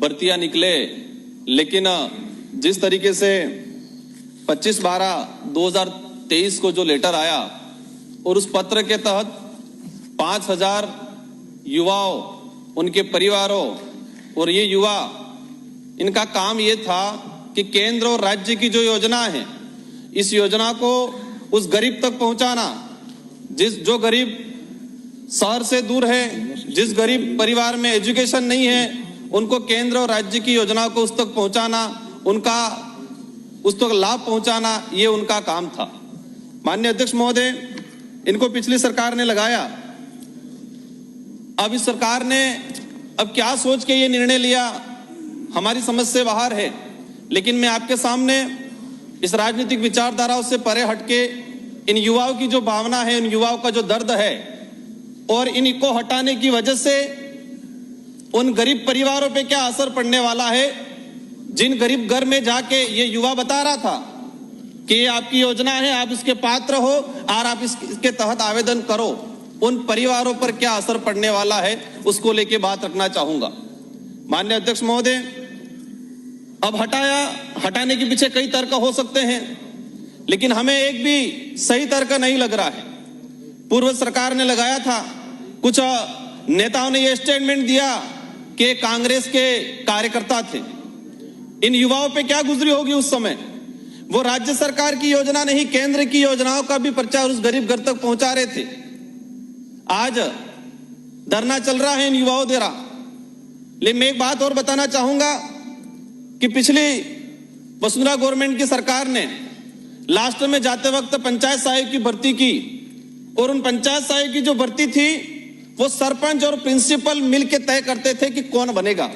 भर्तियां निकले, लेकिन जिस तरीके से 25/12/2023 को जो लेटर आया और उस पत्र के तहत 5,000 युवाओं, उनके परिवारों और ये युवा, इनका काम ये था कि केंद्र और राज्य की जो योजना है, इस योजना को उस गरीब तक पहुंचाना, जो गरीब शहर से दूर है, जिस गरीब परिवार में एजुकेशन नहीं है, उनको केंद्र और राज्य की योजना को उस तक पहुंचाना, उनका उस तक लाभ पहुंचाना, ये उनका काम था। माननीय अध्यक्ष महोदय, इनको पिछली सरकार ने लगाया। अब इस सरकार ने अब क्या सोच के ये निर्णय लिया, हमारी समझ से बाहर है, लेकिन मैं आपके सामने इस राजनीतिक विचारधाराओं से परे हटके इन युवाओं की जो भावना है, इन युवाओं का जो दर्द है और इनको हटाने की वजह से उन गरीब परिवारों पे क्या असर पड़ने वाला है, जिन गरीब घर में जाके ये युवा बता रहा था कि ये आपकी योजना है, आप इसके पात्र हो और आप इसके तहत आवेदन करो, उन परिवारों पर क्या असर पड़ने वाला है, उसको लेके बात रखना चाहूंगा। माननीय अध्यक्ष महोदय, अब हटाने के पीछे कई तर्क हो सकते हैं, लेकिन हमें एक भी सही तर्क नहीं लग रहा है। पूर्व सरकार ने लगाया था, कुछ नेताओं ने यह स्टेटमेंट दिया कि कांग्रेस के कार्यकर्ता थे। इन युवाओं पे क्या गुजरी होगी उस समय, वो राज्य सरकार की योजना नहीं, केंद्र की योजनाओं का भी प्रचार उस गरीब घर तक पहुंचा रहे थे। आज धरना चल रहा है इन युवाओं द्वारा। लेकिन मैं एक बात और बताना चाहूंगा कि पिछली वसुंधरा गवर्नमेंट की सरकार ने लास्ट में जाते वक्त पंचायत सहायक की भर्ती की, और उन पंचायत सहायक की जो भर्ती थी वो सरपंच और प्रिंसिपल मिलकर तय करते थे कि कौन बनेगा।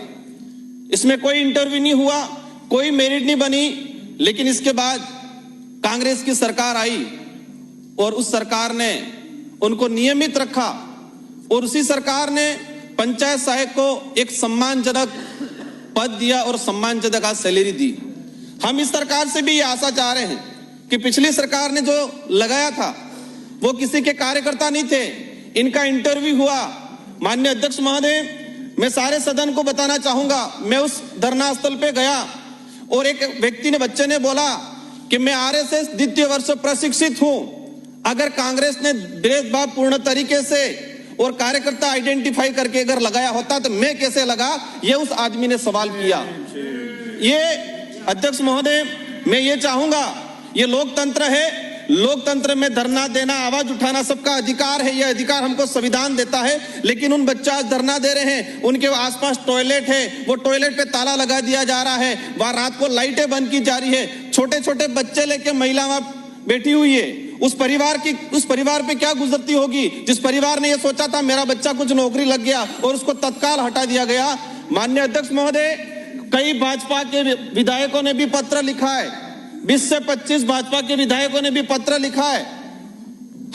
इसमें कोई इंटरव्यू नहीं हुआ, कोई मेरिट नहीं बनी। लेकिन इसके बाद कांग्रेस की सरकार आई और उस सरकार ने उनको नियमित रखा, और उसी सरकार ने पंचायत सहायक को एक सम्मानजनक पद दिया और सम्मानजनक सैलरी दी। हम इस सरकार से भी ये आशा चाह रहे हैं कि पिछली सरकार ने जो लगाया था वो किसी के कार्यकर्ता नहीं थे, इनका इंटरव्यू हुआ। माननीय अध्यक्ष महोदय, मैं सारे सदन को बताना चाहूंगा, मैं उस धरना स्थल पे गया और एक व्यक्ति ने, बच्चे ने बोला कि मैं आरएसएस द्वितीय वर्ष प्रशिक्षित हूं, अगर कांग्रेस ने भेदभाव पूर्ण तरीके से और कार्यकर्ता आइडेंटिफाई करके अगर लगाया होता तो मैं कैसे लगा, ये उस आदमी ने सवाल किया। ये अध्यक्ष महोदय, मैं ये चाहूंगा, ये लोकतंत्र है, लोकतंत्र में धरना देना, आवाज उठाना सबका अधिकार है, यह अधिकार हमको संविधान देता है। लेकिन उन बच्चे आज धरना दे रहे हैं, उनके आसपास टॉयलेट है, वो टॉयलेट पे ताला लगा दिया जा रहा है, वहां रात को लाइटें बंद की जा रही है, छोटे छोटे बच्चे लेके महिला वहां बैठी हुई है। उस परिवार पे क्या गुजरती होगी, जिस परिवार ने यह सोचा था मेरा बच्चा कुछ नौकरी लग गया और उसको तत्काल हटा दिया गया। माननीय अध्यक्ष महोदय, कई भाजपा के विधायकों ने भी पत्र लिखा है, 20 से 25 भाजपा के विधायकों ने भी पत्र लिखा है।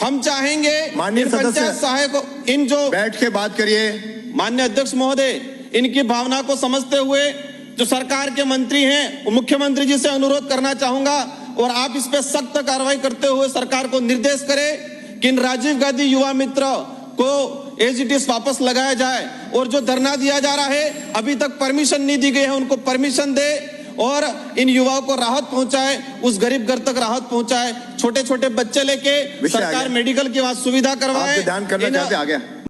हम चाहेंगे माननीय पंचायत सहायकों, इन जो बैठ के बात करिए। माननीय अध्यक्ष महोदय, इनकी भावना को समझते हुए जो सरकार के मंत्री हैं, मुख्यमंत्री जी से अनुरोध करना चाहूंगा और आप इस पे सख्त कार्रवाई करते हुए सरकार को निर्देश करें कि इन राजीव गांधी युवा मित्र को एज इट इज वापस लगाया जाए, और जो धरना दिया जा रहा है अभी तक परमिशन नहीं दी गई है, उनको परमिशन दे और इन युवाओं को राहत पहुंचाए, उस गरीब घर तक राहत पहुंचाए। छोटे छोटे बच्चे लेके सरकार मेडिकल की सुविधा करवाए। ध्यान करना चाहते, आ गया।